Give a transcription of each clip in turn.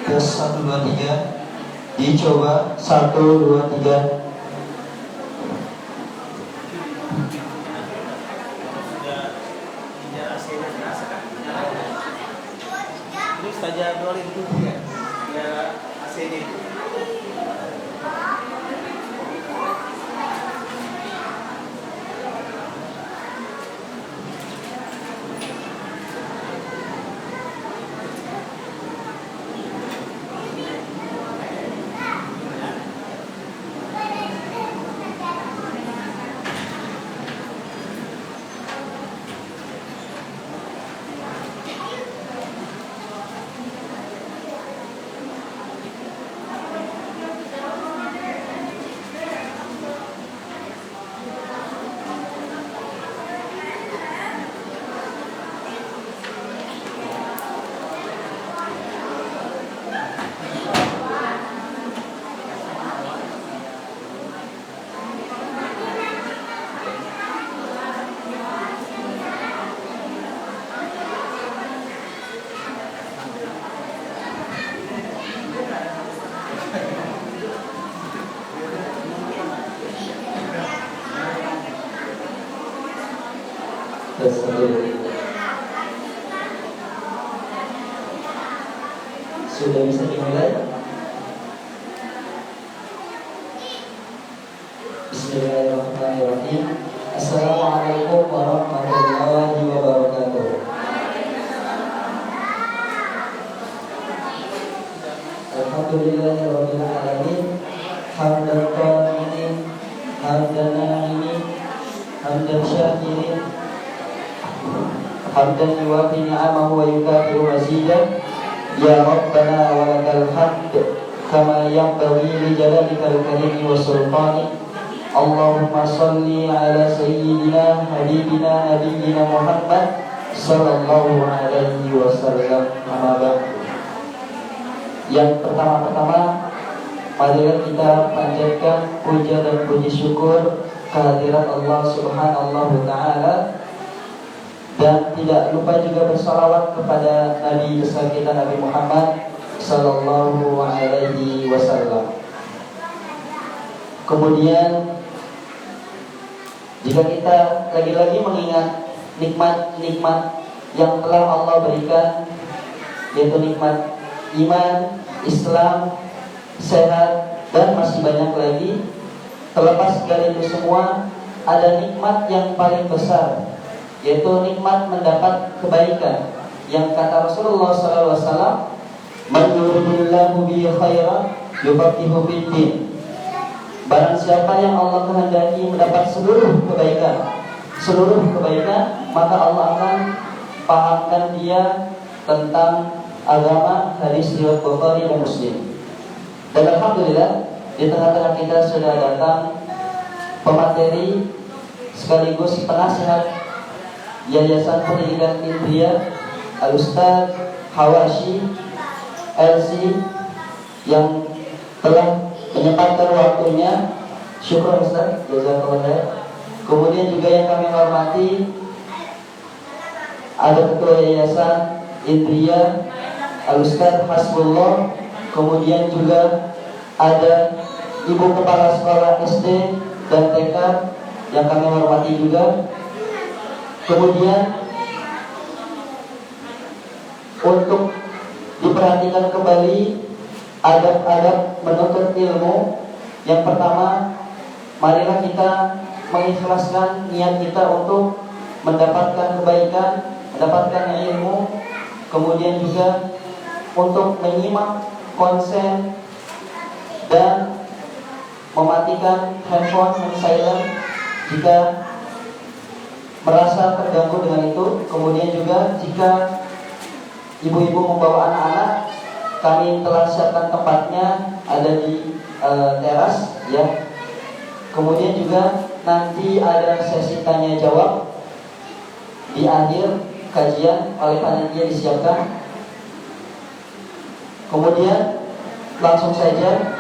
Tes 1, 2, 3. Dicoba 1, 2, 3. Terus saja boleh itu ya. Ya ACD. Tes 1. Sudah bisa dimulai? Bismillahirrahmanirrahim. Assalamualaikum warahmatullahi wabarakatuh. Alhamdulillahirabbil alamin. Hamdan qani'in, hamdan na'imin, hamdan syakirin, hamdan yuwafi ni'amahu wa yukafi'u mazidah. Ya Rabbana wa lakal hamd kama yanbaghi li jalalikal karimi wa sultani. Allahumma salli ala sayyidina habibina nabiyyina Muhammad sallallahu alaihi wasallam. Amma ba'du. Yang pertama-tama, marilah kita panjatkan puja dan puji syukur kehadirat Allah Subhanahu wa taala. Dan tidak lupa juga bersalawat kepada Nabi besar kita Nabi Muhammad sallallahu alaihi wasallam. Kemudian jika kita lagi-lagi mengingat nikmat-nikmat yang telah Allah berikan, yaitu nikmat iman, Islam, sehat, dan masih banyak lagi. Terlepas dari itu semua, ada nikmat yang paling besar, yaitu nikmat mendapat kebaikan, yang kata Rasulullah SAW, "Man yuridillahu bihi khairan yufaqihu fid-din." Barang siapa yang Allah kehendaki mendapat seluruh kebaikan, maka Allah akan pahamkan dia tentang agama. Hadis riwayat Bukhari dan Muslim. Dan alhamdulillah, di tengah-tengah kita sudah datang pemateri sekaligus penasihat Yayasan Pendidikan Indria, Al-Ustaz Hawashi LC, yang telah menyempatkan waktunya. Syukur Ustaz, jazakallahu khair. Kemudian juga yang kami hormati, ada Ketua Yayasan Indria Al-Ustaz Hasbullah. Kemudian juga ada Ibu Kepala Sekolah SD dan TK yang kami hormati juga. Kemudian untuk diperhatikan kembali adab-adab menuntut ilmu. Yang pertama, marilah kita mengikhlaskan niat kita untuk mendapatkan kebaikan, mendapatkan ilmu, kemudian juga untuk menyimak, konsen, dan mematikan handphone yang silent jika merasa terganggu dengan itu. Kemudian juga jika ibu-ibu membawa anak-anak, kami telah siapkan tempatnya, ada di teras ya. Kemudian juga nanti ada sesi tanya jawab di akhir kajian oleh panitia disiapkan. Kemudian langsung saja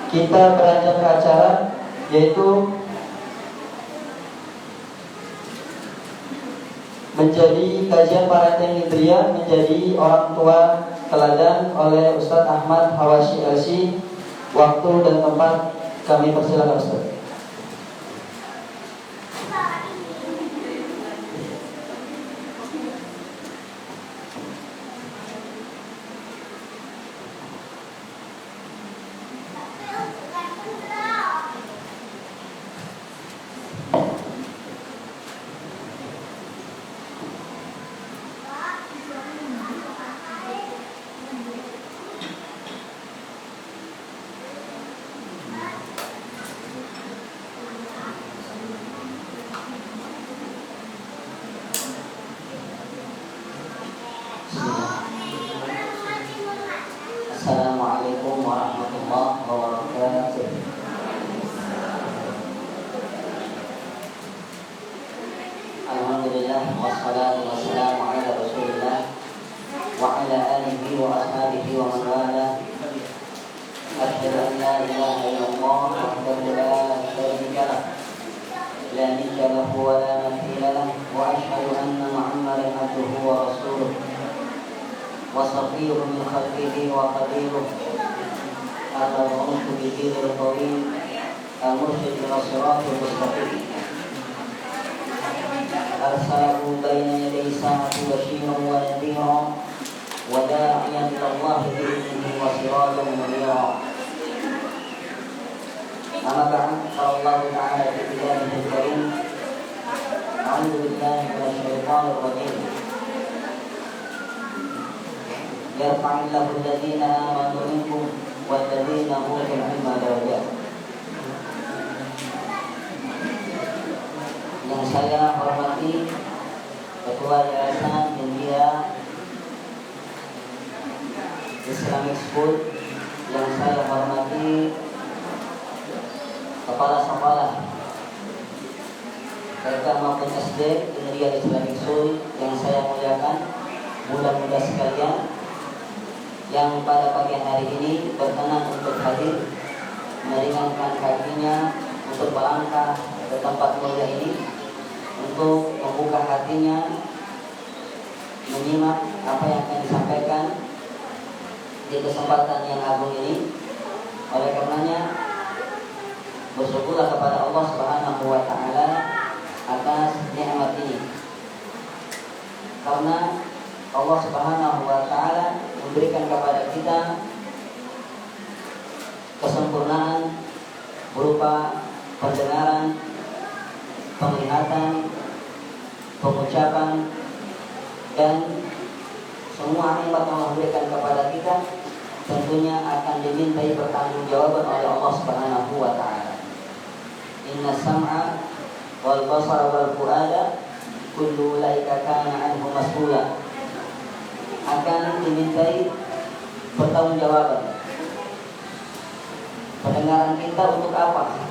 kita beranjak ke acara, yaitu menjadi kajian parenting Indria, menjadi orang tua teladan oleh Ustadz Ahmad Hawashi LC. Waktu dan tempat kami persilakan Ustadz. Assalamualaikum warahmatullahi wabarakatuh. Alhamdulillah, wassalatu wassalamu ala Rasulillah wa ala alihi wa ashabihi wa man wala. Asyhadu an la ilaha illallah wahdahu la syarika lah, la nidda lahu wa la mathila lah, wa asyhadu anna Muhammadan abduhu wa rasuluh wa safiyuhu min khalqihi wa qadiruh, al-mab'uth bi-dinil qawim, al-mursyid ila siratil mustaqim, arsalahu baina yaday sa'ati basyiran wa nadhira wa da'iyan ila Allah bi-idhnihi wa sirajan munira. Amma ba'd, qala Allah ta'ala fi kitabihil karim, a'udzu billahi minasy syaithanir rajim. Yarfa'illahu alladhina amanu minkum walladhina utul ilma darajat. Yang saya hormati Ketua Yayasan India Islamic School, yang saya hormati Kepala Sekolah TK maupun SD India Islamic School, yang saya muliakan, mudah-mudahan sekalian yang pada pagi hari ini berkenan untuk hadir, meringankan kakinya untuk melangkah ke tempat mulia ini, untuk membuka hatinya, menyimak apa yang akan disampaikan di kesempatan yang agung ini. Oleh karenanya, bersyukurlah kepada Allah Subhanahu wa Ta'ala atas nikmat ini, karena Allah Subhanahu wa Ta'ala memberikan kepada kita kesempurnaan berupa pendengaran, penglihatan, pengucapan, dan semua nikmat yang Allah berikan kepada kita tentunya akan dimintai pertanggungjawaban oleh Allah Subhanahu wa Ta'ala. Inna sam'a wal basara wal fuada kullu ulaika kana anhu mas'ula. Akan dimintai pertanggungjawaban. Pendengaran kita untuk apa?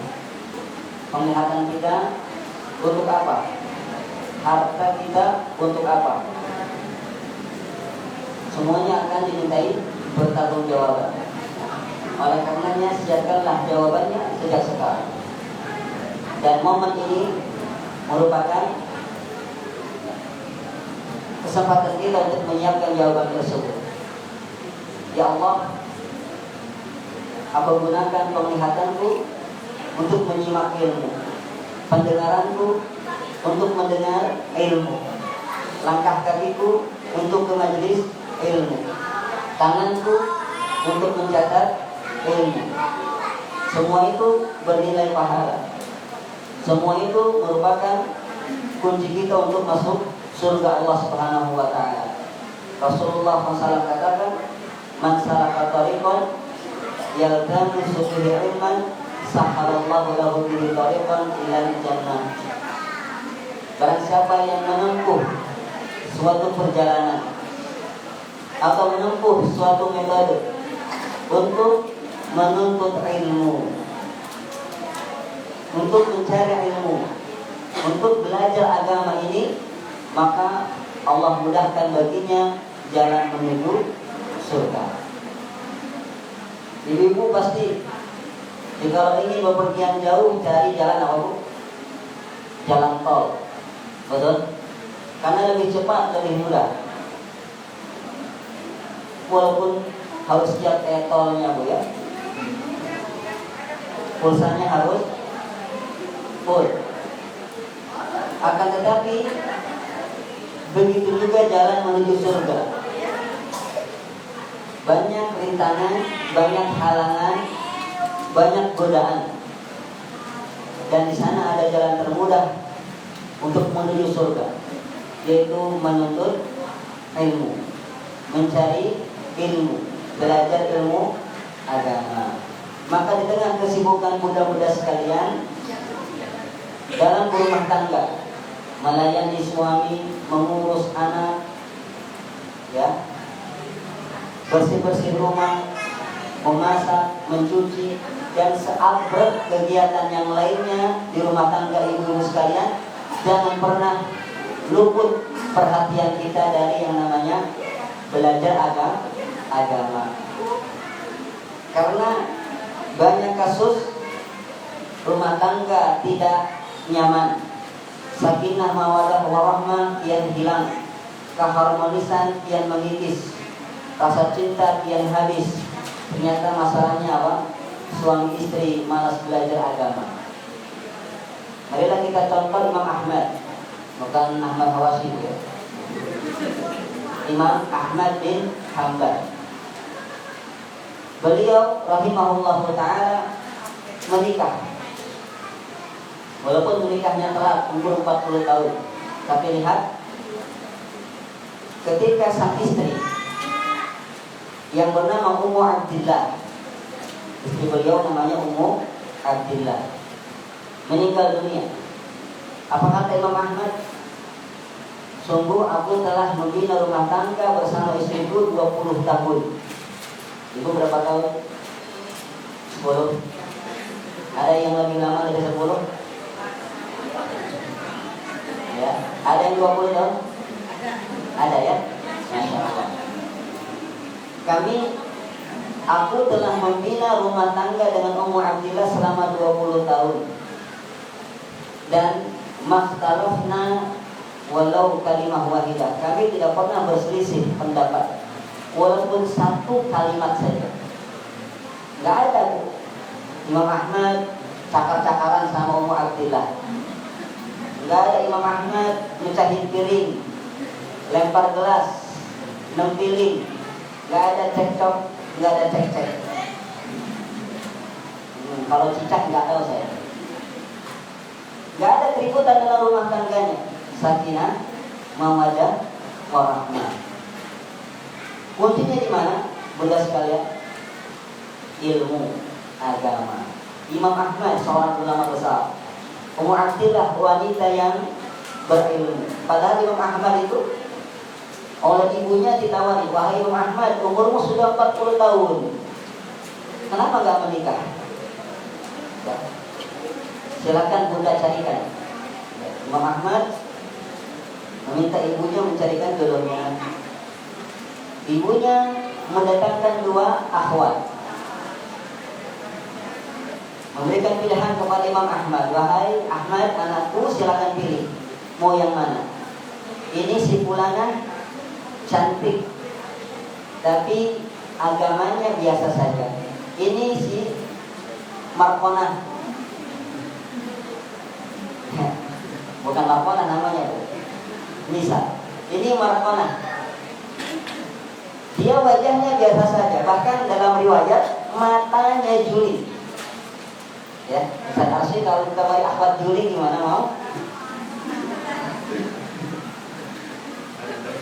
Penglihatan kita untuk apa? Harta kita untuk apa? Semuanya akan dimintai pertanggungjawaban. Oleh karenanya, siapkanlah jawabannya sejak sekarang. Dan momen ini merupakan kesempatan kita untuk menyiapkan jawaban tersebut. Ya Allah, aku gunakan penglihatanku untuk menyimak ilmu, pendengaranku untuk mendengar ilmu, langkah kakiku untuk ke majelis ilmu, tanganku untuk mencatat ilmu. Semua itu bernilai pahala. Semua itu merupakan kunci kita untuk masuk surga Allah Subhanahu wa taala. Rasulullah SAW katakan, "Man salaka tariqan yaltamisu fihi ilman, sahhalallahu lahu bihi tariqan ilal jannah." Barang siapa yang menempuh suatu perjalanan atau menempuh suatu metode untuk menuntut ilmu, untuk mencari ilmu, untuk belajar agama ini, maka Allah mudahkan baginya jalan menuju surga. Ibu-ibu pasti jika ingin bepergian jauh cari jalan apa bu? Jalan tol, betul? Karena lebih cepat, lebih mudah. Walaupun harus siap tolnya bu ya, pulsanya harus full. Akan tetapi begitu juga jalan menuju surga. Banyak rintangan, banyak halangan, banyak godaan. Dan di sana ada jalan termudah untuk menuju surga, yaitu menuntut ilmu, mencari ilmu, belajar ilmu agama. Maka di tengah kesibukan muda-muda sekalian dalam berumah tangga, melayani suami, mengurus anak, ya, bersih-bersih rumah, memasak, mencuci, dan seabrek kegiatan yang lainnya di rumah tangga ibu-ibu sekalian, jangan pernah luput perhatian kita dari yang namanya belajar agama. Karena banyak kasus rumah tangga tidak nyaman, sakinah mawadah warahmah kian hilang, keharmonisan kian mengikis, rasa cinta kian habis. Ternyata masalahnya apa? Suami istri malas belajar agama. Marilah kita contoh Imam Ahmad, bukan Ahmad Hawashi ya. Imam Ahmad bin Hanbal. Beliau rahimahullah ta'ala menikah. Walaupun menikahnya telat, umur 40 tahun. Tapi lihat, ketika sang istri yang bernama Ummu Abdillah, istri beliau namanya Ummu Abdillah, meninggal dunia. Apa kata Imam Ahmad? Sungguh aku telah membina rumah tangga bersama istriku 20 tahun. Ibu berapa tahun? 10. Ada yang lebih lama dari 10? Ya, ada yang 20 tahun? Ada ya? Masya Allah. Aku telah membina rumah tangga dengan Ummu Abdillah selama 20 tahun. Dan makhtalafna walau kalimah wahidah. Kami tidak pernah berselisih pendapat, walaupun satu kalimat saja. Gak ada Imam Ahmad cakar-cakaran sama Ummu Abdillah. Gak ada Imam Ahmad mecahin piring, lempar gelas, nempiling. Gak ada cekcok, gak ada cek-cek. Kalau cicak gak tahu saya. Gak ada keributan dalam rumah tangganya. Sakinah, mawaddah, warahmah. Kuncinya di mana, bunda sekalian? Ilmu agama. Imam Ahmad seorang ulama besar, Ummu Abdillah wanita yang berilmu. Padahal Imam Ahmad itu oleh ibunya ditawari, wahai Imam Ahmad, umurmu sudah 40 tahun, kenapa gak menikah? Silakan bunda carikan. Imam Ahmad meminta ibunya mencarikan jodohnya. Ibunya mendatangkan 2 akhwat, memberikan pilihan kepada Imam Ahmad, wahai Ahmad anakku, silakan pilih mau yang mana. Ini si fulanah cantik tapi agamanya biasa saja. Ini si Markonah, bukan Markonah namanya, Nisa. Ini Markonah, Dia wajahnya biasa saja, bahkan dalam riwayat matanya juling. Ya, Ustaz Arsyid kalau kita beri akhwat juling gimana mau?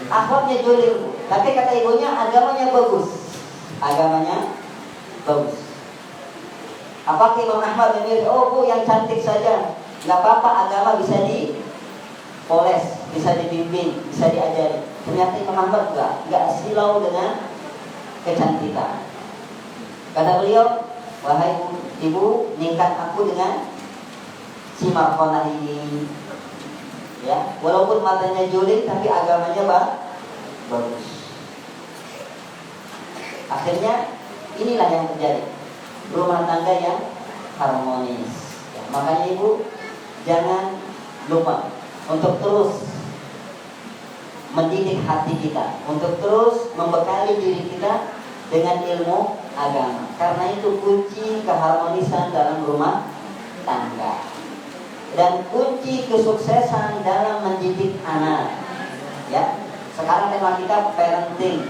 Akhwatnya juling, tapi kata ibunya agamanya bagus. Agamanya bagus. Apakah Imam Ahmad memilih, oh bu yang cantik saja, nggak apa-apa, agama bisa dipoles, bisa dibimbing, bisa diajari. Ternyata Imam Ahmad nggak silau dengan kecantikan. Kata beliau, wahai ibu, nikah aku dengan si Markonah ini. Ya, walaupun matanya juling, tapi agamanya bagus. Akhirnya inilah yang terjadi, rumah tangga yang harmonis. Ya, makanya ibu jangan lupa untuk terus mendidik hati kita, untuk terus membekali diri kita dengan ilmu agama. Karena itu kunci keharmonisan dalam rumah tangga dan kunci kesuksesan dalam mendidik anak. Ya, sekarang tema kita parenting,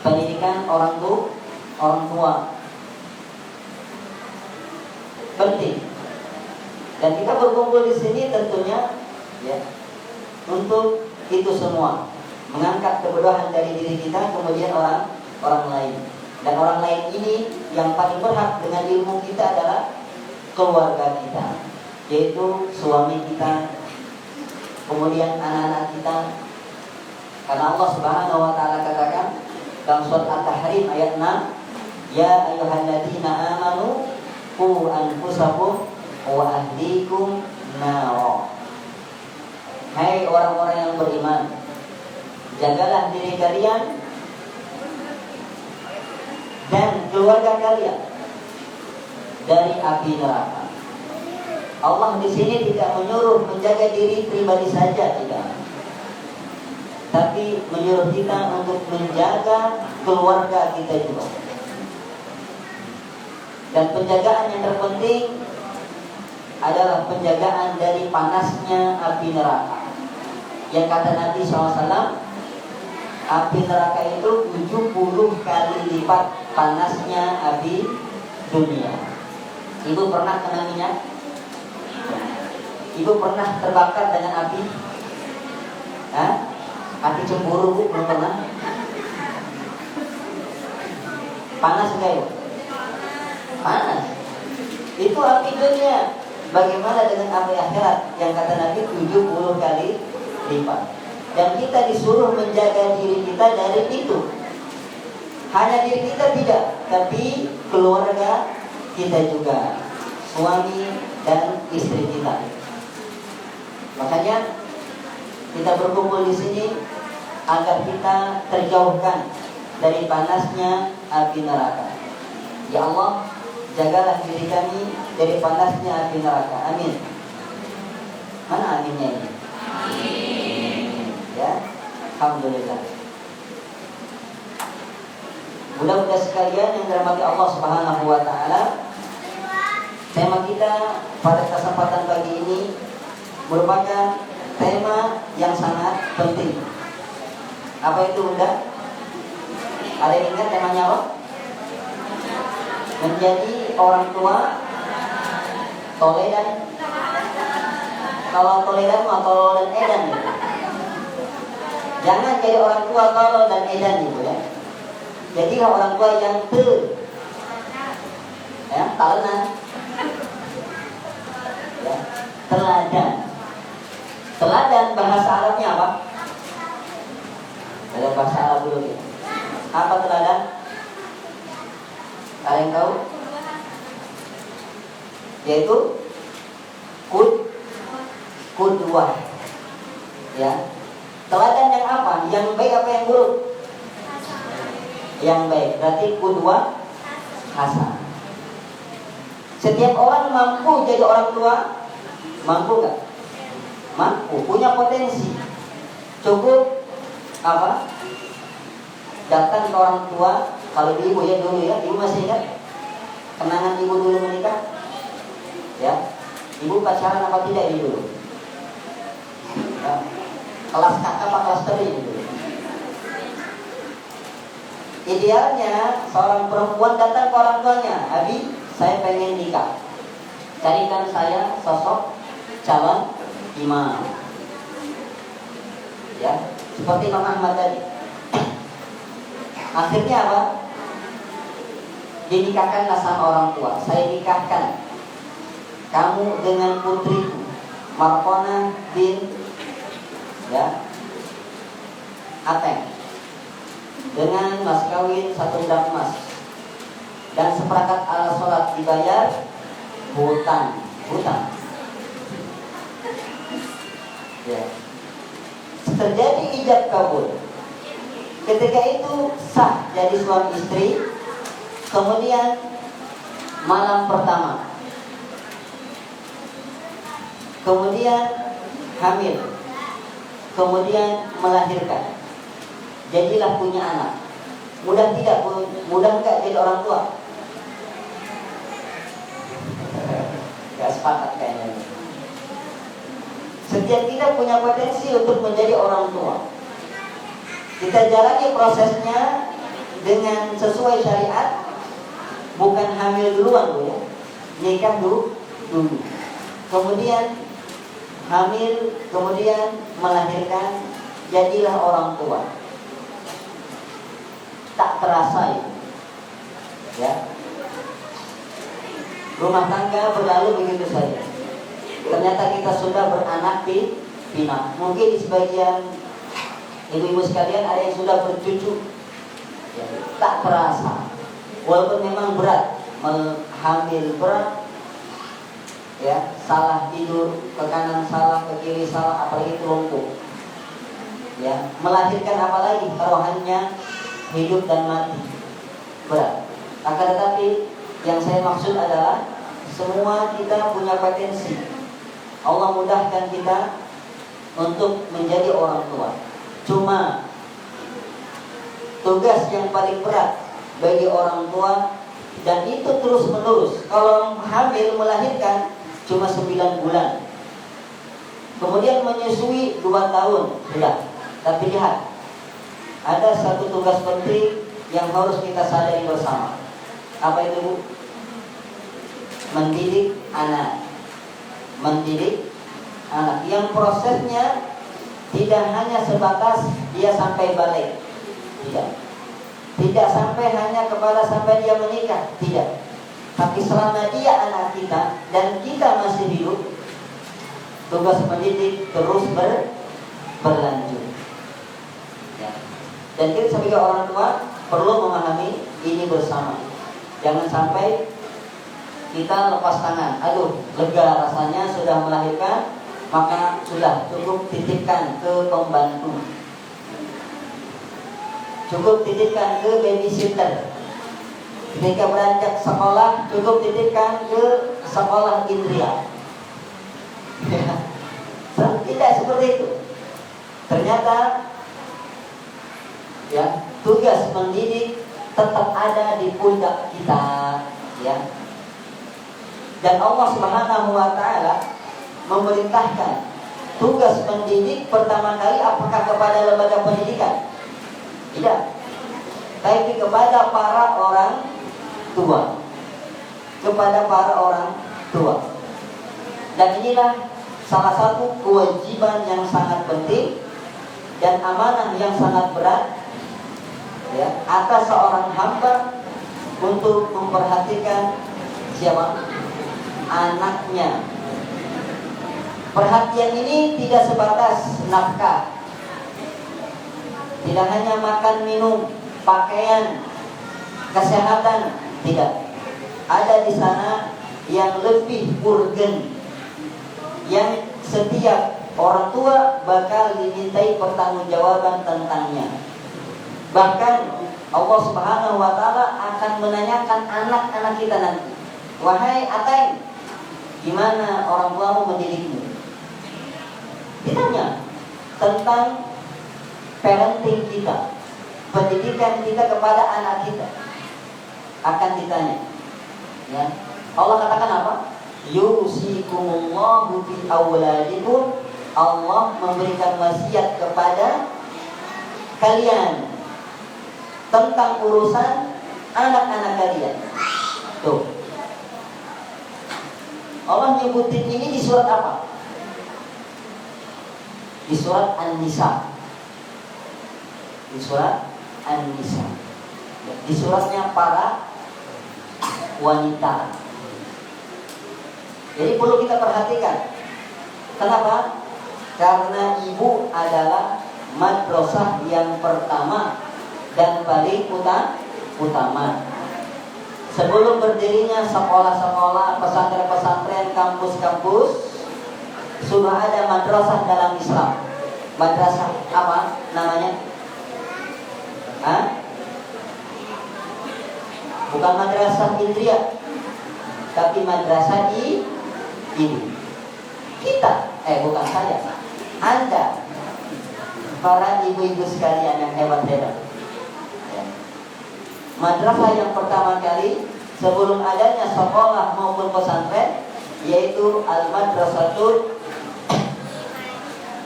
pendidikan orang tua. Penting. Dan kita berkumpul di sini tentunya ya untuk itu semua, mengangkat kebodohan dari diri kita kemudian orang lain. Dan orang lain ini yang paling berhak dengan ilmu kita adalah keluarga kita, yaitu suami kita, kemudian anak-anak kita. Karena Allah Subhanahu wa taala katakan dalam surat At-Tahrim ayat 6, ya ayyuhalladzina amanu qu anfusakum wa ahlikum nar. Hai orang-orang yang beriman, jagalah diri kalian dan keluarga kalian dari api neraka. Allah di sini tidak menyuruh menjaga diri pribadi saja, tidak, tapi menyuruh kita untuk menjaga keluarga kita juga. Dan penjagaan yang terpenting adalah penjagaan dari panasnya api neraka. Yang kata Nabi SAW, api neraka itu 70 kali lipat panasnya api dunia. Ibu pernah kena minyak? Ibu pernah terbakar dengan api? Api cemburu, Bu, belum pernah? Panas enggak ya? Panas. Itu api dunia. Bagaimana dengan api akhirat yang kata Nabi 70 kali lipat. Dan kita disuruh menjaga diri kita dari itu. Hanya diri kita tidak, tapi keluarga kita juga, suami dan istri kita. Makanya kita berkumpul di sini agar kita terjauhkan dari panasnya api neraka. Ya Allah, jagalah diri kami dari panasnya api neraka. Amin. Mana aminnya ini? Amin. Ya, alhamdulillah. Budak-budak sekalian yang dirahmati Allah Subhanahu wa taala, tema kita pada kesempatan pagi ini merupakan tema yang sangat penting. Apa itu, Bunda? Ada yang ingat temanya apa? Menjadi orang tua toledan. Kalau toledan mah tolol dan edan gitu. Jangan jadi orang tua tolol dan edan gitu ya. Jadilah orang tua yang teladan. Ya, teladan. Teladan bahasa Arabnya apa? Ada bahasa Arab dulu ya. Apa teladan? Kalian tahu? Yaitu kudwah. Ya. Teladan yang apa? Yang baik apa yang buruk? Yang baik. Berarti kudwah hasan. Setiap orang mampu jadi orang tua? Mampu enggak? Mampu, punya potensi. Cukup apa? Datang ke orang tua. Kalau ibu ya dulu ya, ibu masih ingat kenangan ibu dulu menikah? Ya, ibu pacaran apa tidak ibu dulu? Ya. Kelas kakak apa kelas teri ibu dulu? Idealnya seorang perempuan datang ke orang tuanya, Abi, saya pengen nikah, carikan saya sosok calon imam. Ya, seperti Imam Ahmad tadi. Akhirnya apa? Dinikahkanlah sama orang tua. Saya nikahkan kamu dengan putriku Marqona bin Ateng dengan mas kawin 1 gram emas dan seperangkat alat sholat dibayar hutang. Ya. Terjadi ijab kabul. Ketika itu sah jadi suami istri. Kemudian malam pertama, kemudian hamil, kemudian melahirkan, jadilah punya anak. Mudah tidak? Mudah enggak jadi orang tua? Gak sepakat kayaknya. Setiap kita punya potensi untuk menjadi orang tua. Kita jalani prosesnya dengan sesuai syariat. Bukan hamil duluan ya, nikah dulu. Kemudian hamil, kemudian melahirkan, jadilah orang tua. Tak terasa ya. Rumah tangga berlalu begitu saja. Ternyata kita sudah beranak pinak. Mungkin di sebagian ibu-ibu sekalian ada yang sudah bercucu ya, tak terasa. Walaupun memang berat, hamil berat, ya, salah tidur, ke kanan salah, ke kiri salah, apalagi lumpuh. Ya, melahirkan apalagi taruhannya hidup dan mati, berat. Akan tetapi yang saya maksud adalah semua kita punya potensi. Allah mudahkan kita untuk menjadi orang tua. Cuma tugas yang paling berat bagi orang tua, dan itu terus menerus. Kalau hamil melahirkan cuma 9 bulan, kemudian menyusui 2 tahun sudah. Tapi lihat, ada satu tugas penting yang harus kita sadari bersama. Apa itu, Bu? Mendidik anak. Mendidik anak yang prosesnya tidak hanya sebatas dia sampai balik, tidak sampai hanya kepada sampai dia menikah, tidak. Tapi selama dia anak kita dan kita masih hidup, tugas mendidik terus berlanjut. Ya. Dan kita sebagai orang tua perlu memahami ini bersama. Jangan sampai kita lepas tangan. Aduh, lega rasanya sudah melahirkan, maka sudah cukup titipkan ke pembantu. Cukup titipkan ke babysitter. Ketika beranjak sekolah, cukup titipkan ke sekolah Indria. Tidak seperti itu. Ternyata ya, tugas mendidik tetap ada di pundak kita, ya. Dan Allah Subhanahu wa taala memerintahkan tugas mendidik pertama kali apakah kepada lembaga pendidikan? Tidak, tapi kepada para orang tua. Kepada para orang tua. Dan inilah salah satu kewajiban yang sangat penting dan amanah yang sangat berat, ya, atas seorang hamba untuk memperhatikan siapa? Anaknya. Perhatian ini tidak sebatas nafkah, tidak hanya makan minum, pakaian, kesehatan, tidak. Ada di sana yang lebih urgen, yang setiap orang tua bakal dimintai pertanggungjawaban tentangnya. Bahkan Allah Subhanahu wa taala akan menanyakan anak-anak kita nanti, "Wahai Ateng, gimana orang tuamu mendidikmu?" Ditanya tentang parenting kita, pendidikan kita kepada anak kita akan ditanya. Ya. Allah katakan apa? Yusikumullahu fi auladikum. Allah memberikan wasiat kepada kalian tentang urusan anak-anak kalian. Tuh. Allah nyebutin ini di surat apa? Di surat An-Nisa. Di surat An-Nisa. Di suratnya para wanita. Jadi perlu kita perhatikan. Kenapa? Karena ibu adalah madrasah yang pertama dan paling utama. Sebelum berdirinya sekolah-sekolah, pesantren-pesantren, kampus-kampus, sudah ada madrasah dalam Islam. Madrasah apa namanya? Bukan madrasah Indriya, tapi madrasah ini. Kita, bukan saya, Anda, para ibu-ibu sekalian yang hebat-hebat. Madrasah yang pertama kali sebelum adanya sekolah maupun pesantren, yaitu Al-Madrasatul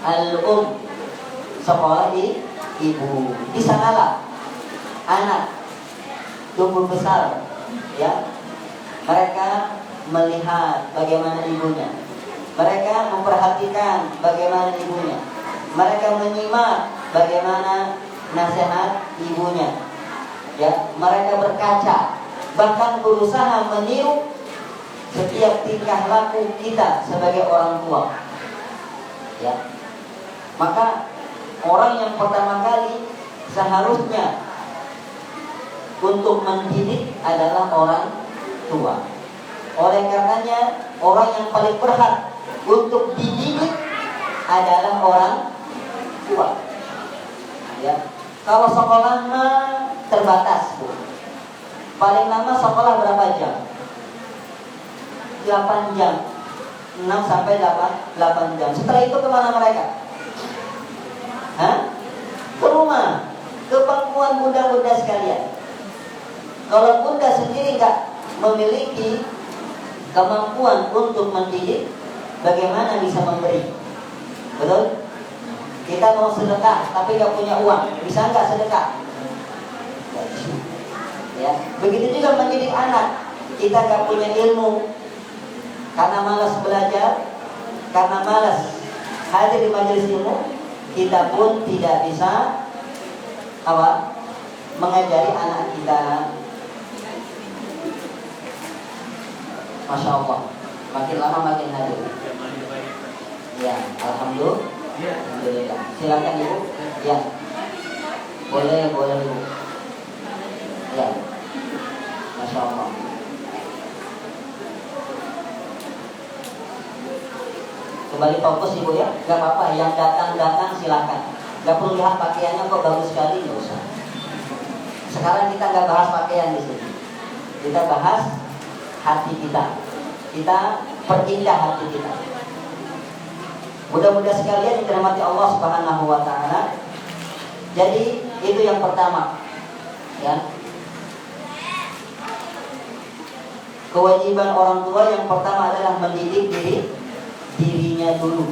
Al-Um, sekolah ibu. Di sanalah anak tumbuh besar, ya. Mereka melihat bagaimana ibunya. Mereka memperhatikan bagaimana ibunya. Mereka menyimak bagaimana nasihat ibunya. Ya, mereka berkaca, bahkan berusaha meniru setiap tingkah laku kita sebagai orang tua. Ya. Maka orang yang pertama kali seharusnya untuk mendidik adalah orang tua. Oleh karenanya orang yang paling berhak untuk dididik adalah orang tua. Ya. Kalau sekolah terbatas, Bu. Paling lama sekolah berapa jam? 8 jam. 6 sampai 8 jam. Setelah itu kemana mereka? Ke rumah, ke pangkuan bunda-bunda sekalian. Kalau bunda sendiri nggak memiliki kemampuan untuk mendidik, bagaimana bisa memberi? Betul? Kita mau sedekah tapi nggak punya uang, bisa nggak sedekah? Ya, begitu juga mendidik anak. Kita nggak punya ilmu karena malas belajar, karena malas hadir di majelis ilmu, kita pun tidak bisa mengajari anak kita. Masya Allah, makin lama makin hadir. Ya, alhamdulillah. Silakan Ibu. Ya, boleh Ibu. Ya, Masya Allah. Kembali fokus Ibu ya, gak apa-apa. Yang datang silakan. Gak perlu lihat pakaiannya kok bagus sekali, gak usah. Sekarang kita gak bahas pakaian di sini. Kita bahas hati kita. Kita perindah hati kita. Mudah-mudahan sekalian yang dirahmati Allah Subhanahu wa taala. Jadi itu yang pertama. Ya. Kewajiban orang tua yang pertama adalah mendidik dirinya dulu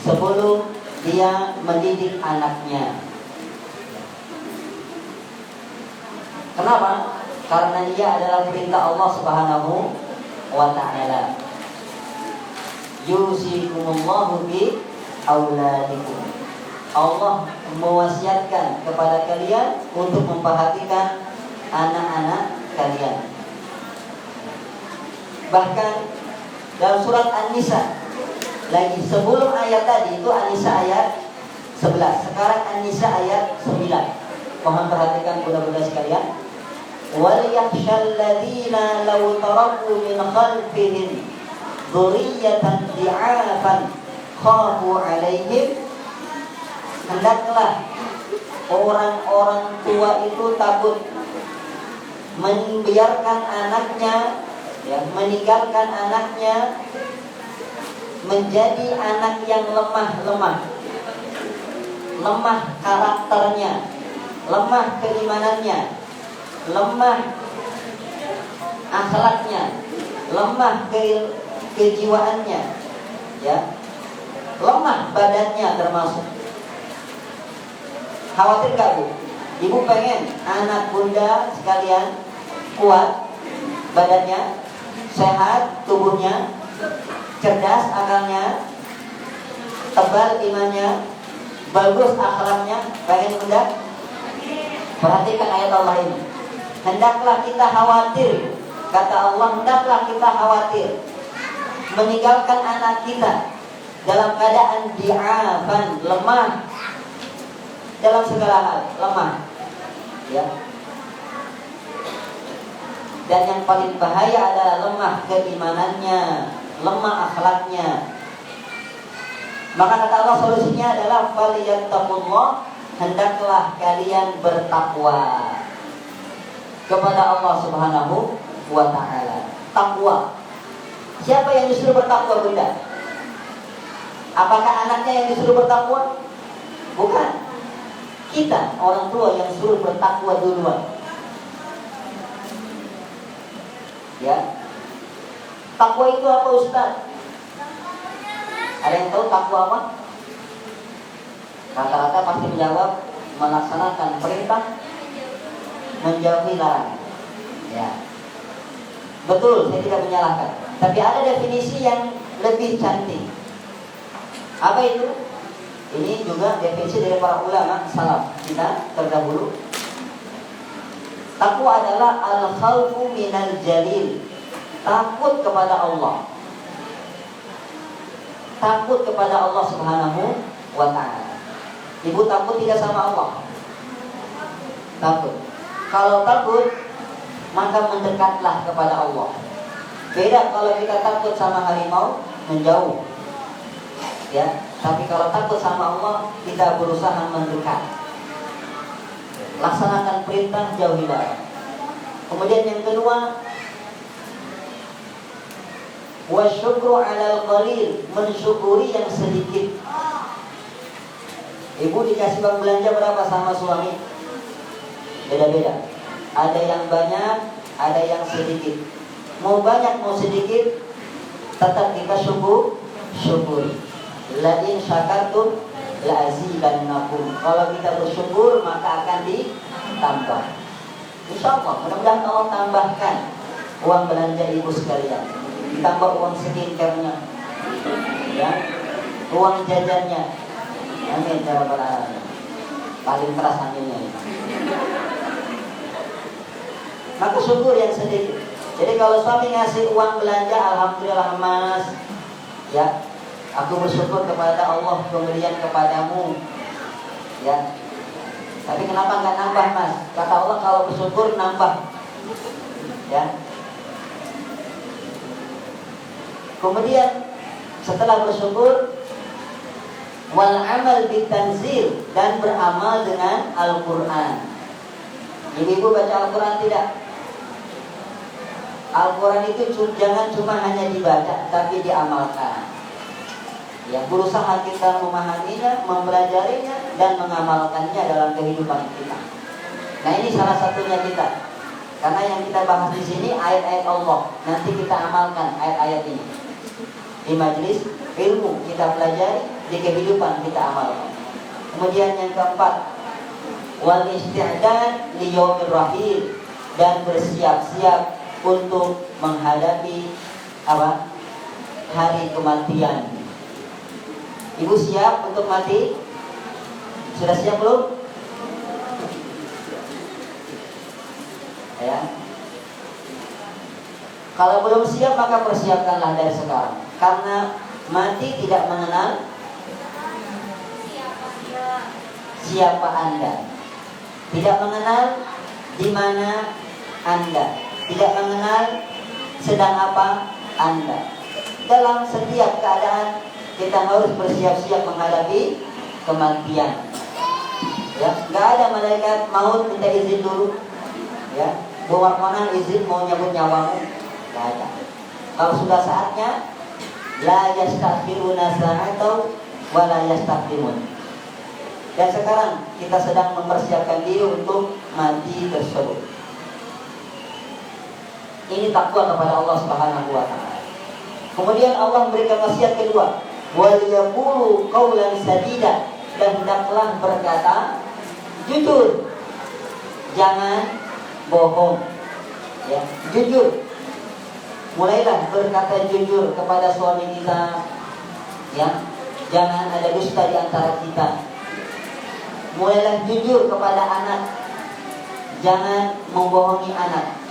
sebelum dia mendidik anaknya. Kenapa? Karena dia adalah perintah Allah Subhanahu wa taala. Yusikumullahu bi auladikum. Allah mewasiatkan kepada kalian untuk memperhatikan anak-anak kalian. Bahkan dalam surat An-Nisa, lagi sebelum ayat tadi itu An-Nisa ayat 11, sekarang An-Nisa ayat 9. Mohon perhatikan budak-budak sekalian. Wal yakhshal ladzina law taraku min khalfihim dzurriyyatan di'afan khafu 'alaihim. Hendaklah orang-orang tua itu takut membiarkan anaknya, meninggalkan anaknya menjadi anak yang lemah karakternya, lemah keimanannya, lemah akhlaknya, lemah kejiwaannya, lemah badannya termasuk. Khawatir gak Bu? Ibu pengen anak bunda sekalian kuat badannya, sehat tubuhnya, cerdas akalnya, tebal imannya, bagus akhlaknya. Pengen bunda? Perhatikan ayat Allah ini. Hendaklah kita khawatir, kata Allah, hendaklah kita khawatir meninggalkan anak kita dalam keadaan di'afan, lemah dalam segala hal, lemah, ya. Dan yang paling bahaya adalah lemah keimanannya, lemah akhlaknya. Maka kata Allah solusinya adalah falyattaqullah, hendaklah kalian bertakwa kepada Allah Subhanahu wa ta'ala. Takwa. Siapa yang disuruh bertakwa, bunda? Apakah anaknya yang disuruh bertakwa? Bukan. Kita, orang tua yang suruh bertakwa duluan. Ya. Takwa itu apa, Ustaz? Ada yang tahu takwa apa? Rata-rata pasti menjawab melaksanakan perintah, menjauhi larangan. Ya. Betul, saya tidak menyalahkan. Tapi ada definisi yang lebih cantik. Apa itu? Ini juga definisi dari para ulama salaf kita terdahulu. Takwa adalah al-khawfu minal jalil, takut kepada Allah. Takut kepada Allah Subhanahu wa ta'ala. Ibu takut tidak sama Allah? Takut. Kalau takut, maka mendekatlah kepada Allah. Beda kalau kita takut sama harimau, menjauh. Ya, tapi kalau takut sama Allah, kita berusaha mendekat. Laksanakan perintah, jauhi larangan. Kemudian yang kedua, wasyukru 'alal qalil, mensyukuri yang sedikit. Ibu dikasih uang belanja berapa sama suami? Beda-beda. Ada yang banyak, ada yang sedikit. Mau banyak, mau sedikit, tetap kita syukuri. La in syakartum la azidannakum. Kalau kita bersyukur maka akan ditambah. Insyaallah, mudah-mudahan Allah tambahkan uang belanja ibu sekalian. Ditambah uang skincare-nya, ya, uang jajannya. Amin ya rabbal alamin. Paling keras aminnya ini. Maka syukur yang sedikit. Jadi kalau suami ngasih uang belanja, alhamdulillah mas, ya, aku bersyukur kepada Allah pemberian kepadamu, ya. Tapi kenapa nggak nambah mas? Kata Allah kalau bersyukur nambah, ya. Kemudian setelah bersyukur, wal amal bitanzil, dan beramal dengan Al-Quran. Ibu-ibu baca Al-Quran tidak? Al-Quran itu jangan cuma hanya dibaca, tapi diamalkan. Ya, berusaha kita memahaminya, mempelajarinya, dan mengamalkannya dalam kehidupan kita. Nah, ini salah satunya kita. Karena yang kita bahas di sini ayat-ayat Allah. Nanti kita amalkan ayat-ayat ini. Di majelis ilmu kita pelajari, di kehidupan kita amalkan. Kemudian yang keempat, wal isti'dad li yaumir rahil, dan bersiap-siap untuk menghadapi apa? Hari kematian. Ibu siap untuk mati? Sudah siap belum? Ya. Kalau belum siap maka persiapkanlah dari sekarang. Karena mati tidak mengenal siapa Anda, tidak mengenal di mana Anda, tidak mengenal sedang apa Anda. Dalam setiap keadaan kita harus bersiap-siap menghadapi kematian. Ya, nggak ada malaikat maut minta izin dulu. Ya, Bu Warmanan izin mau nyabut nyawamu, nggak ada. Kalau sudah saatnya, la yastaghfiruna sa'atau wa la yastaqdimun. Dan sekarang kita sedang mempersiapkan diri untuk mati tersebut. Ini takwa kepada Allah Subhanahu wa ta'ala. Kemudian Allah memberikan wasiat kedua, wal yaqulu qawlan sadida, dan hendaklah berkata jujur, jangan bohong, ya, jujur. Mulailah berkata jujur kepada suami kita, ya, jangan ada dusta di antara kita. Mulailah jujur kepada anak, jangan membohongi anak.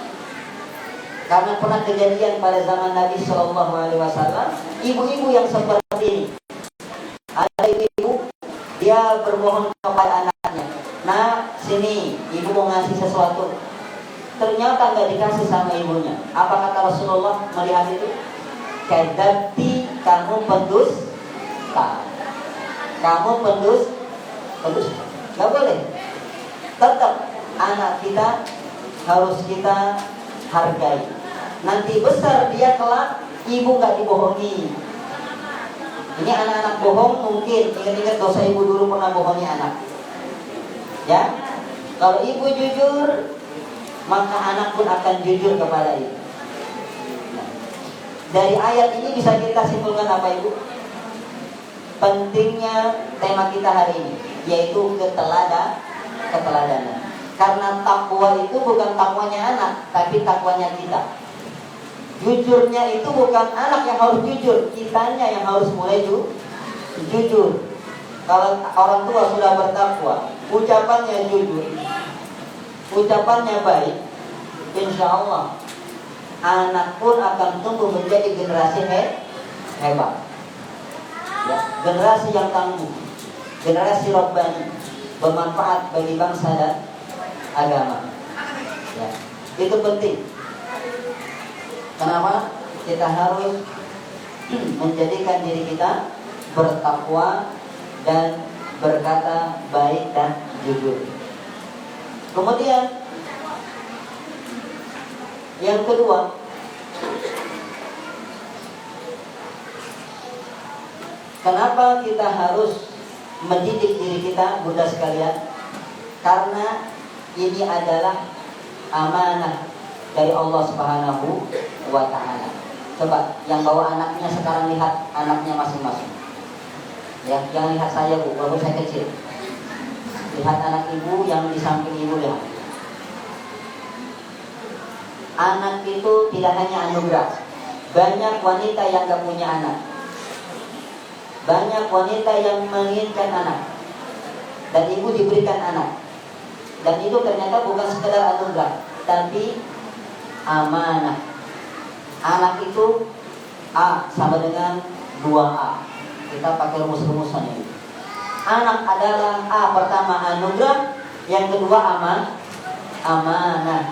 Karena pernah kejadian pada zaman Nabi Shallallahu Alaihi Wasallam, ibu-ibu yang seperti ini. Ada ibu, dia berbohong kepada anaknya. Nah, sini, ibu mau ngasih sesuatu. Ternyata nggak dikasih sama ibunya. Apa kata Rasulullah melihat itu? Kadzabti, kamu pendusta. Kamu pendusta. Nggak boleh. Tetap anak kita harus kita hargai. Nanti besar dia kelak, ibu nggak dibohongi. Ini anak-anak bohong mungkin ingat-ingat dosa ibu dulu pernah bohongi anak. Ya, kalau ibu jujur, maka anak pun akan jujur kepada ibu. Nah, dari ayat ini bisa kita simpulkan apa ibu? Pentingnya tema kita hari ini, yaitu keteladanan. Karena takwa itu bukan takwanya anak, tapi takwanya kita. Jujurnya itu bukan anak yang harus jujur, kitanya yang harus mulai jujur. Kalau orang tua sudah bertakwa, ucapannya jujur, ucapannya baik, insya Allah anak pun akan tumbuh menjadi generasi hebat, ya, generasi yang tangguh, generasi Rabbani, bermanfaat bagi bangsa dan agama, ya. Itu penting. Kenapa? Kita harus menjadikan diri kita bertakwa dan berkata baik dan jujur. Kemudian yang kedua, kenapa kita harus mendidik diri kita, Bunda sekalian? Karena ini adalah amanah dari Allah Subhanahu wa Ta'ala. Coba yang bawa anaknya sekarang lihat anaknya masing-masing. Ya, jangan lihat saya bu, walaupun saya kecil. Lihat anak ibu yang di samping ibu, lihat. Anak itu tidak hanya anugerah. Banyak wanita yang gak punya anak. Banyak wanita yang menginginkan anak. Dan ibu diberikan anak. Dan itu ternyata bukan sekedar anugerah, tapi amanah. Anak itu A sama dengan 2A. Kita pakai rumus-rumusan ini. Anak adalah A pertama anugerah, yang kedua amanah.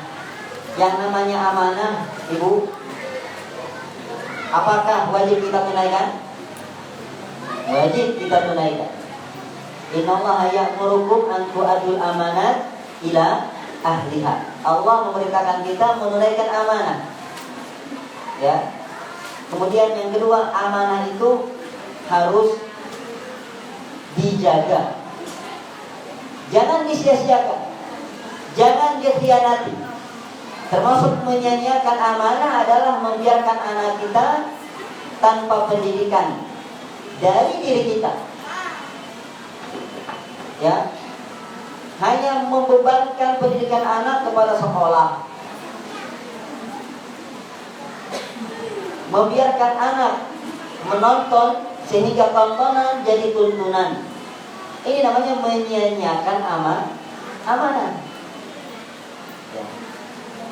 Yang namanya amanah, ibu, apakah wajib kita tunaikan? Wajib kita tunaikan. Innallaha ya'murukum an tu'adul amanat ila ahliha. Allah memerintahkan kita menunaikan amanah. Ya. Kemudian yang kedua, amanah itu harus dijaga. Jangan disia-siakan. Jangan dikhianati. Termasuk menyanyiakan amanah adalah membiarkan anak kita tanpa pendidikan dari diri kita. Ya. Hanya membebankan pendidikan anak kepada sekolah. Membiarkan anak menonton sehingga tontonan jadi tuntunan. Ini namanya menyia-nyiakan amanah. Ya.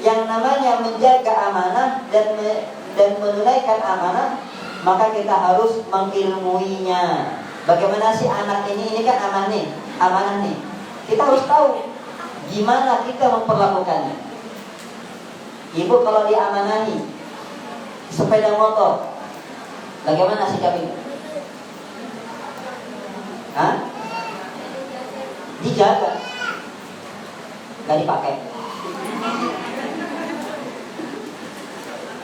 Yang namanya menjaga amanah dan menunaikan amanah, maka kita harus mengilmuinya. Bagaimana sih anak ini kan amanah nih. Kita harus tahu gimana kita memperlakukannya. Ibu kalau diamanahi sepeda motor, bagaimana sikapnya? Dijaga, gak dipakai.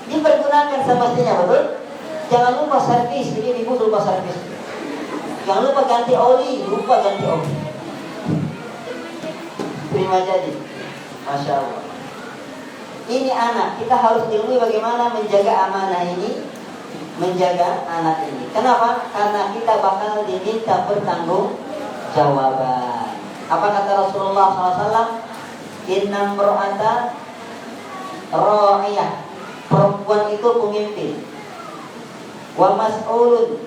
Dipergunakan semestinya, betul? Jangan lupa servis, jadi ibu lupa servis. Jangan lupa ganti oli, Terima jadi, Masya Allah. Ini anak, kita harus ilmu bagaimana menjaga amanah ini, menjaga anak ini. Kenapa? Karena kita bakal diminta bertanggung jawaban. Apa kata Rasulullah SAW? inna imra'ata ra'iyah, perempuan itu pemimpin. Wa mas'ulun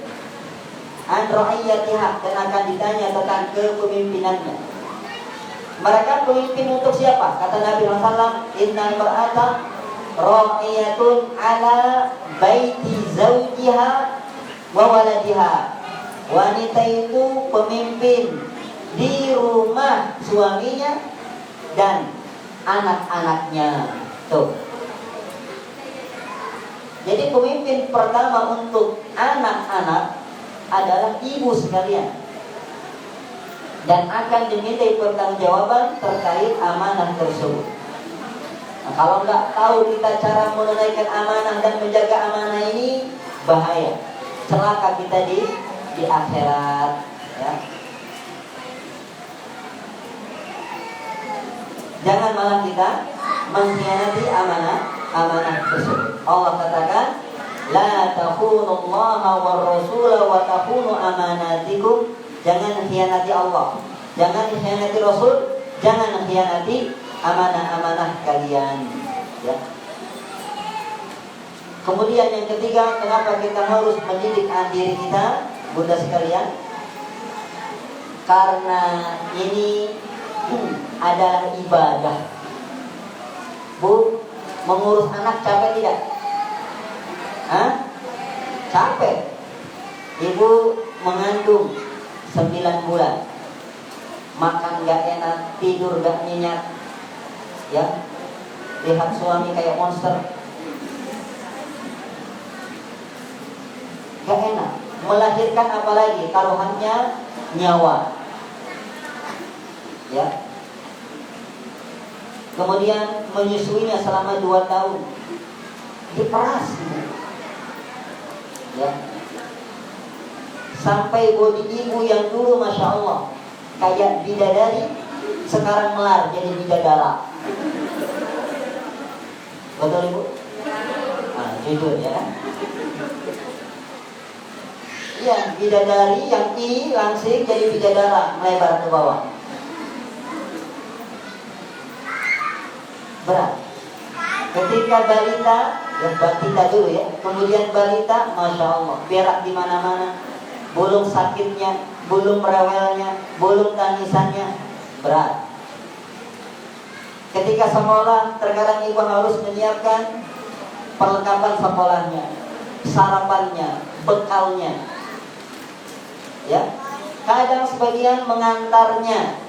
an ra'iyatiha, dan akan ditanya tentang kepemimpinannya. Mereka pemimpin untuk siapa? Kata Nabi SAW, inna imra'ata ra'iyatun ala baiti zawjiha wa waladiha. Wanita itu pemimpin di rumah suaminya dan anak-anaknya. Tuh. Jadi pemimpin pertama untuk anak-anak adalah ibu sekalian, dan akan dimintai pertanggungjawaban terkait amanah tersebut. Nah, kalau nggak tahu kita cara menunaikan amanah dan menjaga amanah ini, bahaya, celaka kita di akhirat, ya. Jangan malah kita mengkhianati amanah tersebut. Allah katakan, la takhunullaha war rasula wa takhunu amanatikum. Jangan khianati Allah, jangan khianati Rasul, jangan khianati amanah-amanah kalian, ya. Kemudian yang ketiga, kenapa kita harus mendidik diri kita, bunda sekalian? Karena ini adalah ibadah. Bu, mengurus anak capek tidak? Hah? Capek. Ibu mengandung 9 bulan, makan gak enak, tidur gak nyenyak, ya. Lihat suami kayak monster, gak enak. Melahirkan apalagi taruhannya nyawa, ya. Kemudian menyusuinya selama 2 tahun, diperas, ya. Sampai bodi ibu yang dulu Masya Allah kayak bidadari, sekarang melar jadi bidadara. Betul ibu? Nah, jujur ya kan? Iya, bidadari yang I langsing jadi bidadara, melebar ke bawah. Berat. Ketika balita, ya balita dulu ya, kemudian balita, Masya Allah, berak di mana-mana. Belum sakitnya, belum rewelnya, belum tangisannya, berat. Ketika sekolah, terkadang ibu harus menyiapkan perlengkapan sekolahnya, sarapannya, bekalnya, ya. Kadang sebagian mengantarnya,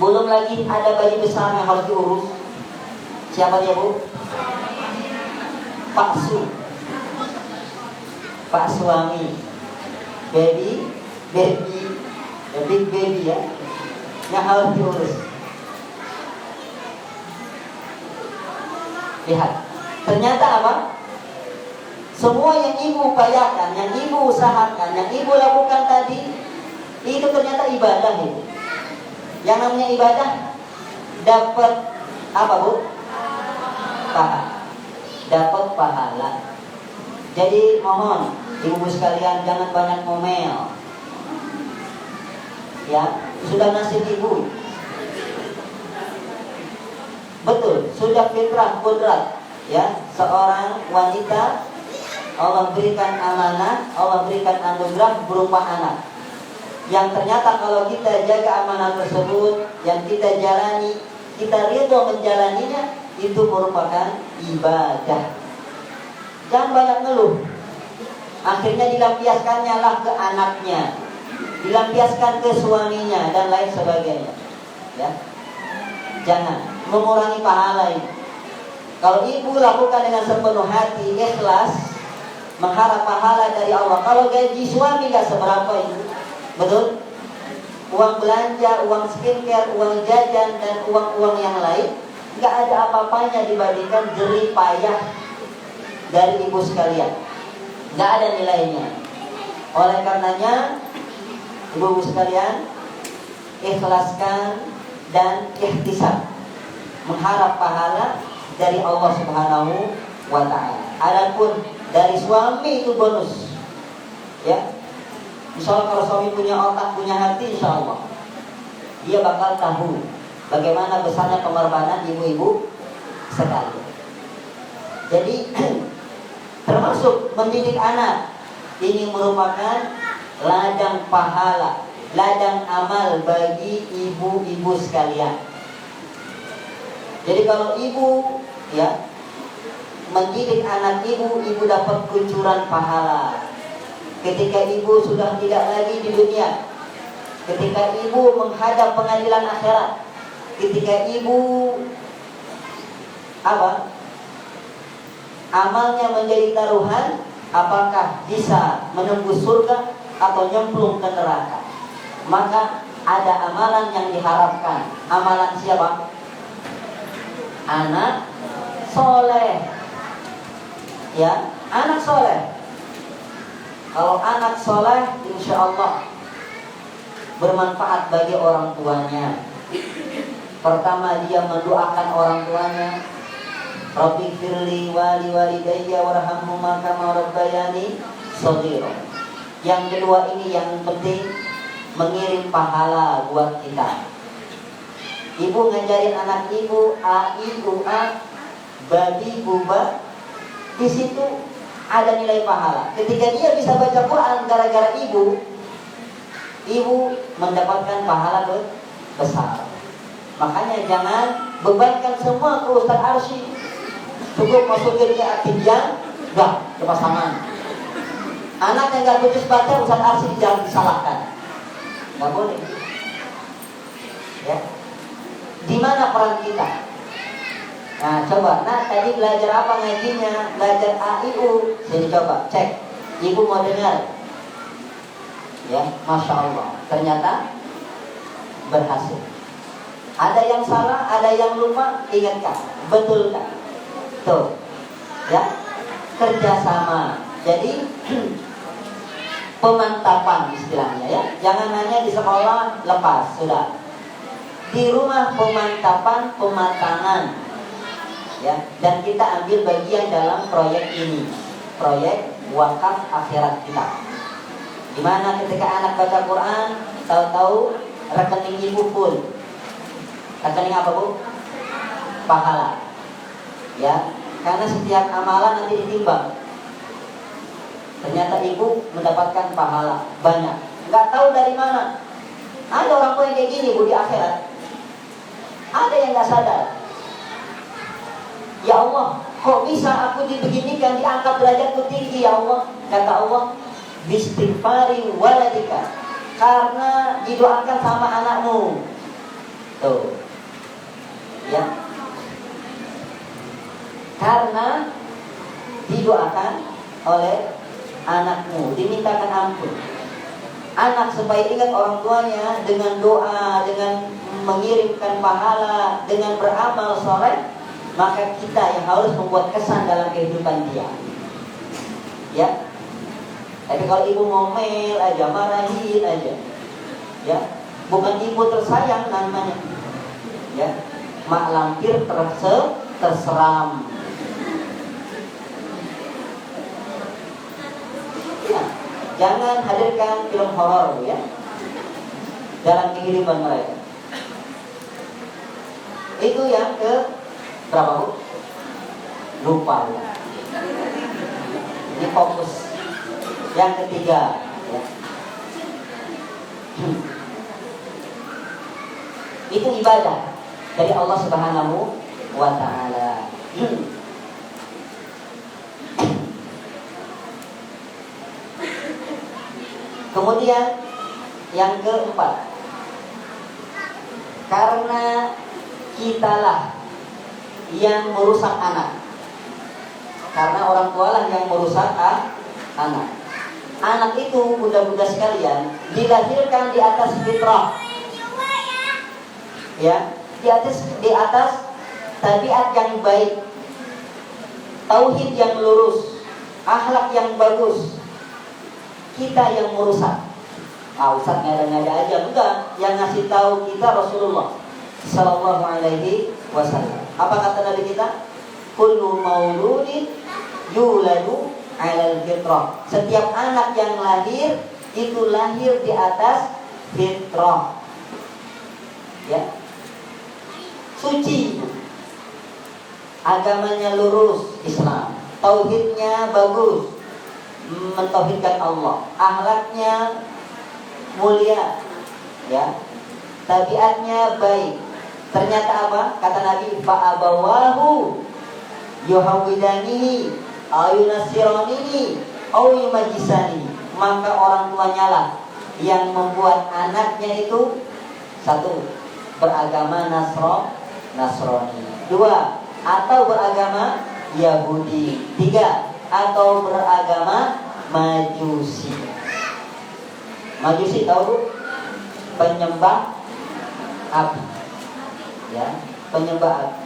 belum lagi ada bayi besar yang harus diurus. Siapa dia bu? Pak suami. Baby, the big baby ya, yang harus diurus. Lihat, ternyata apa? Semua yang ibu upayakan, yang ibu usahakan, yang ibu lakukan tadi, itu ternyata ibadah itu. Yang namanya ibadah dapat apa bu? Pahala. Dapat pahala. Jadi mohon ibu sekalian jangan banyak ngomel, ya. Sudah nasib ibu, betul, sudah fitrah kodrat, ya. Seorang wanita Allah berikan amanah, Allah berikan anugerah berupa anak, yang ternyata kalau kita jaga amanah tersebut, yang kita jalani, kita ridho menjalaninya, itu merupakan ibadah. Jangan banyak ngeluh. Akhirnya dilampiaskannya lah ke anaknya, dilampiaskan ke suaminya dan lain sebagainya, ya. Jangan mengurangi pahala ini. Kalau ibu lakukan dengan sepenuh hati, ikhlas, mengharap pahala dari Allah. Kalau gaji suami gak seberapa itu, betul? Uang belanja, uang skincare, uang jajan, dan uang-uang yang lain, gak ada apa-apanya dibandingkan jerih payah dari ibu sekalian. Gak ada nilainya. Oleh karenanya, ibu-ibu sekalian, ikhlaskan dan ihtisab, mengharap pahala dari Allah Subhanahu wa ta'ala. Adapun dari suami itu bonus, ya. Insya Allah kalau suami punya otak, punya hati, insya Allah dia bakal tahu Bagaimana besarnya pengorbanan ibu-ibu sekali. Jadi termasuk mendidik anak ini merupakan ladang pahala, ladang amal bagi ibu-ibu sekalian. Jadi kalau ibu ya mendidik anak ibu, ibu dapat kucuran pahala. Ketika ibu sudah tidak lagi di dunia, ketika ibu menghadap pengadilan akhirat, ketika ibu amalnya menjadi taruhan, apakah bisa menembus surga atau nyemplung ke neraka, maka ada amalan yang diharapkan. Amalan siapa? Anak soleh. Ya, anak soleh. Kalau anak soleh, insya Allah bermanfaat bagi orang tuanya. Pertama, dia mendoakan orang tuanya, Rabbi firli wali walidayya warhamhuma kama rabbayani shaghira. Yang kedua ini yang penting, mengirim pahala buat kita. Ibu ngajarin anak ibu a i u a babi buba, di situ ada nilai pahala. Ketika dia bisa baca Quran gara-gara ibu mendapatkan pahala besar. Makanya jangan bebankan semua ke Ustaz Arsy. Cukup masukin ke Atijan, enggak, ke pasangan. Anak yang gak putus baca Ustaz Arsy jangan disalahkan. Gak boleh. Ya. Di mana peran kita? Nah, coba. Nah, tadi belajar apa ngajinya? Belajar A, I, U. Sini coba, cek. Ibu mau dengar? Ya, Masya Allah. Ternyata berhasil. Ada yang salah, ada yang lupa, ingatkan, betulkan. Tuh, ya, kerjasama. Jadi pemantapan istilahnya ya. Jangan hanya di sekolah lepas sudah. Di rumah pemantapan, pematangan. Ya, dan kita ambil bagian dalam proyek ini, proyek wakaf akhirat kita. Dimana ketika anak baca Quran, tahu-tahu rekening ibu full. Rekening apa bu? Pahala. Ya, karena setiap amalan nanti ditimbang. Ternyata ibu mendapatkan pahala banyak. Nggak tahu dari mana. Ada orang tua yang kayak gini bu di akhirat. Ada yang nggak sadar. Ya Allah, kok bisa aku dibeginikan, diangkat derajatku tinggi ya Allah? Kata Allah, bistighfari waladika, karena didoakan sama anakmu. Tuh, ya, karena didoakan oleh anakmu, dimintakan ampun. Anak supaya ingat orang tuanya dengan doa, dengan mengirimkan pahala, dengan beramal soleh, maka kita yang harus membuat kesan dalam kehidupan dia. Ya. Tapi kalau ibu ngomel aja, marahin aja, ya, bukan ibu tersayang namanya. Ya, mak lampir terseram. Ya, jangan hadirkan film horor ya dalam kehidupan mereka. Itu yang ke berapa bu? Lupa ya. Ini fokus. Yang ketiga ya. Itu ibadah dari Allah Subhanahu wa ta'ala. Kemudian yang keempat, karena kitalah yang merusak anak. Karena orang tua lah yang merusak anak. Anak itu bunda-bunda sekalian dilahirkan di atas fitrah. Ya, di atas tabiat yang baik, tauhid yang lurus, akhlak yang bagus. Kita yang merusak. Ustaz ngada-ngada aja, enggak. Yang ngasih tahu kita Rasulullah sallallahu alaihi wasallam. Apa kata Nabi kita? Kullu mauludin yuladu 'alal fitrah. Setiap anak yang lahir itu lahir di atas fitrah. Ya. suci, agamanya lurus, Islam, tauhidnya bagus, mentauhidkan Allah, akhlaknya mulia, ya, tabiatnya baik. Ternyata apa? Kata Nabi, fa'abawahu yuhawidanihi ayunasironihi auyumajisani. Maka orang tuanya lah yang membuat anaknya itu, satu, beragama Nasrani, dua, atau beragama Yahudi, tiga, atau beragama Majusi. Majusi tahu? Penyembah api, ya, penyembah api.